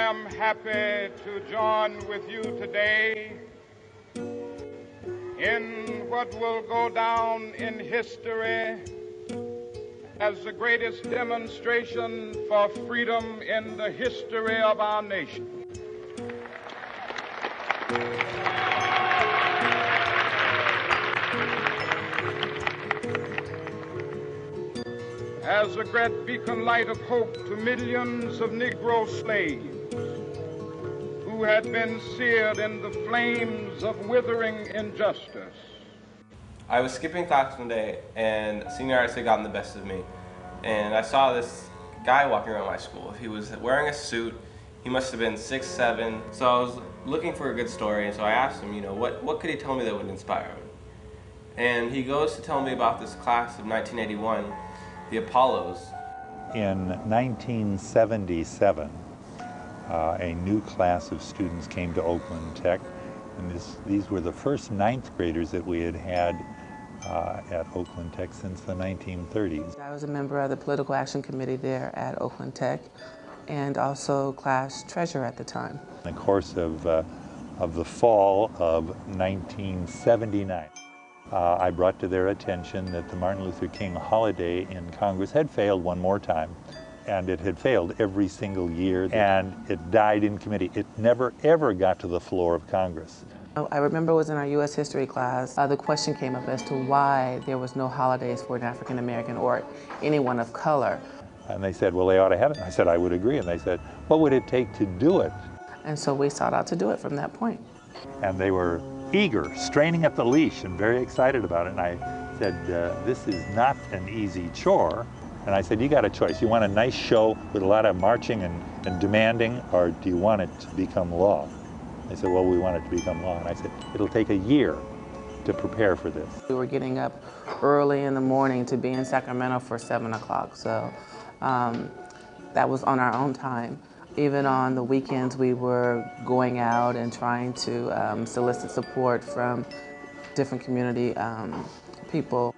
am happy to join with you today in what will go down in history as the greatest demonstration for freedom in the history of our nation. As a great beacon light of hope to millions of Negro slaves who had been seared in the flames of withering injustice. I was skipping class one day and senioritis had gotten the best of me. And I saw this guy walking around my school. He was wearing a suit. He must have been 6'7". So I was looking for a good story, and so I asked him, what could he tell me that would inspire me? And he goes to tell me about this class of 1981, the Apollos. In 1977, a new class of students came to Oakland Tech, and these were the first ninth graders that we had had at Oakland Tech since the 1930s. I was a member of the Political Action Committee there at Oakland Tech, and also class treasurer at the time. In the course of the fall of 1979, I brought to their attention that the Martin Luther King holiday in Congress had failed one more time, and it had failed every single year, and it died in committee. It never ever got to the floor of Congress. I remember it was in our U.S. history class, the question came up as to why there was no holidays for an African American or anyone of color. And they said, well, they ought to have it. And I said, I would agree. And they said, what would it take to do it? And so we sought out to do it from that point. And they were eager, straining at the leash, and very excited about it. And I said, this is not an easy chore. And I said, you got a choice. You want a nice show with a lot of marching and demanding, or do you want it to become law? They said, well, we want it to become law. And I said, it'll take a year to prepare for this. We were getting up early in the morning to be in Sacramento for 7 o'clock. So that was on our own time. Even on the weekends, we were going out and trying to solicit support from different community people.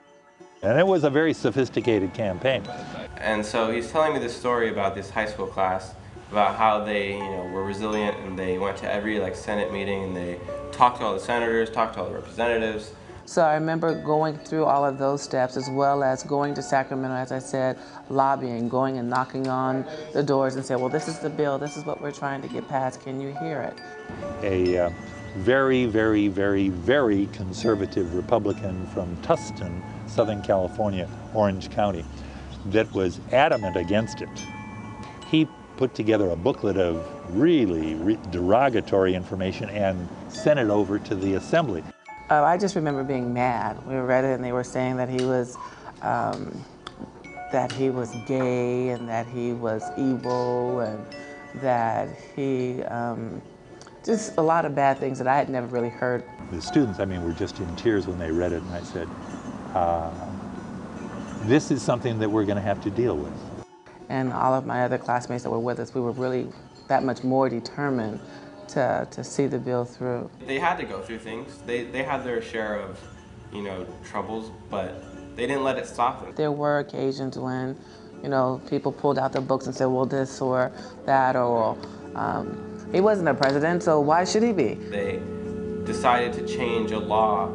And it was a very sophisticated campaign. And so he's telling me this story about this high school class, about how they were resilient, and they went to every Senate meeting, and they talked to all the senators, talked to all the representatives. So I remember going through all of those steps, as well as going to Sacramento, as I said, lobbying, going and knocking on the doors and saying, well, this is the bill, this is what we're trying to get passed, can you hear it? A very, very, very, very conservative Republican from Tustin, Southern California, Orange County, that was adamant against it. He put together a booklet of really derogatory information and sent it over to the Assembly. I just remember being mad. We read it and they were saying that he was gay and that he was evil and that he, just a lot of bad things that I had never really heard. The students, were just in tears when they read it, and I said, this is something that we're going to have to deal with. And all of my other classmates that were with us, we were really that much more determined to see the bill through. They had to go through things. They had their share of, troubles, but they didn't let it stop them. There were occasions when, people pulled out their books and said, well, this or that, or he wasn't a president, so why should he be? They decided to change a law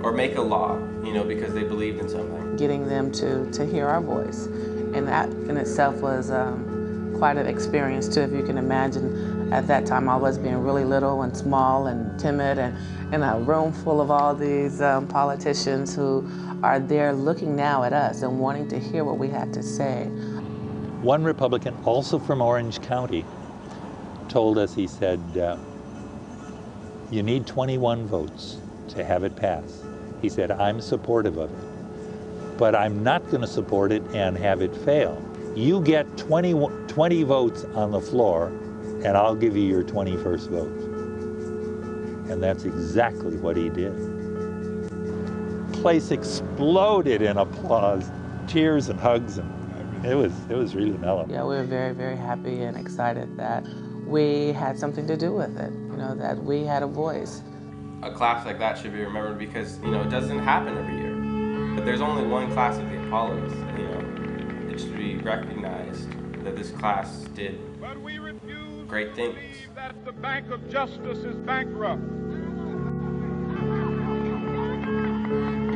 or make a law, because they believed in something. Getting them to hear our voice. And that in itself was quite an experience too, if you can imagine. At that time I was being really little and small and timid and in a room full of all these politicians who are there looking now at us and wanting to hear what we had to say. One Republican, also from Orange County, told us, he said, you need 21 votes to have it pass. He said, I'm supportive of it, but I'm not going to support it and have it fail. You get 20 votes on the floor, and I'll give you your 21st vote. And that's exactly what he did. Place exploded in applause, tears and hugs, and it was really mellow. Yeah, we were very, very happy and excited that we had something to do with it, that we had a voice. A class like that should be remembered because, it doesn't happen every year. But there's only one class of the Apollos, and, it should be recognized that this class did But we refuse great things. to believe that the Bank of Justice is bankrupt.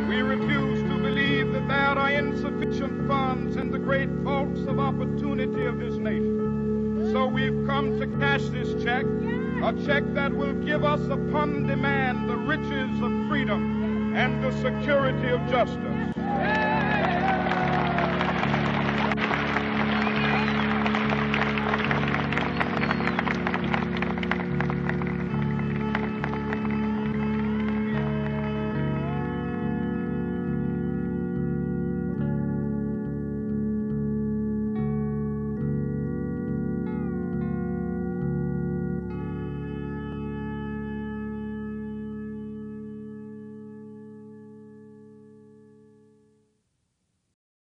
We refuse to believe that there are insufficient funds in the great vaults of opportunity of this nation. So we've come to cash this check, a check that will give us upon demand the riches of freedom and the security of justice.